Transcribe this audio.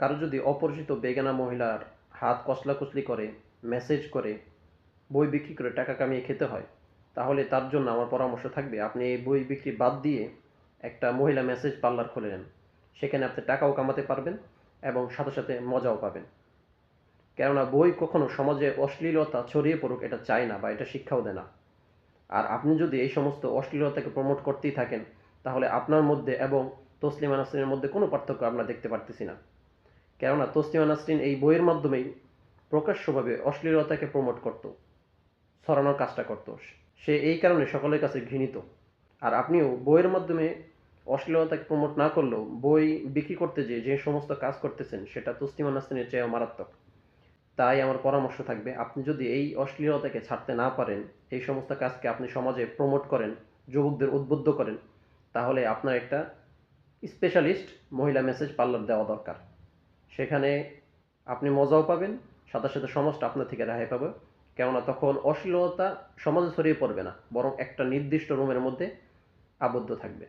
কারো যদি অপরিচিত বেগানা মহিলার হাত কসলাকুচলি করে, মেসেজ করে, বই বিক্রি করে টাকা কামিয়ে খেতে হয়, তাহলে তার জন্য আমার পরামর্শ থাকবে আপনি এই বই বিক্রি বাদ দিয়ে একটা মহিলা মেসেজ পার্লার খুলে নেন। সেখানে আপনি টাকাও কামাতে পারবেন এবং সাথে সাথে মজাও পাবেন। কেননা বই কখনো সমাজে অশ্লীলতা ছড়িয়ে পড়ুক এটা চায় না বা এটা শিক্ষাও দেয় না। আর আপনি যদি এই সমস্ত অশ্লীলতাকে প্রমোট করতেই থাকেন, তাহলে আপনার মধ্যে এবং তসলিমা নাসরিনের মধ্যে কোনো পার্থক্য আমরা দেখতে পারতেছি না। কেননা তসলিমা নাসরিন এই বইয়ের মাধ্যমেই প্রকাশ্যভাবে অশ্লীলতাকে প্রমোট করত, ছড়ানোর কাজটা করত। সে এই কারণে সকলের কাছে ঘৃণিত। আর আপনিও বইয়ের মাধ্যমে অশ্লীলতাকে প্রমোট না করলেও বই বিক্রি করতে যেয়ে যে সমস্ত কাজ করতেছেন সেটা তসলিমা নাসরিনের চেয়েও মারাত্মক। তাই আমার পরামর্শ থাকবে আপনি যদি এই অশ্লীলতাকে ছাড়তে না পারেন, এই সমস্ত কাজকে আপনি সমাজে প্রমোট করেন, যুবকদের উদ্বুদ্ধ করেন, তাহলে আপনার একটা স্পেশালিস্ট মহিলা মেসেজ পার্লার দেওয়া দরকার। সেখানে আপনি মজাও পাবেন, সাথে সাথে সমাজটা আপনার থেকে রেহাই পাবে। কেননা তখন অশ্লীলতা সমাজে ছড়িয়ে পড়বে না, বরং একটা নির্দিষ্ট রুমের মধ্যে আবদ্ধ থাকবে।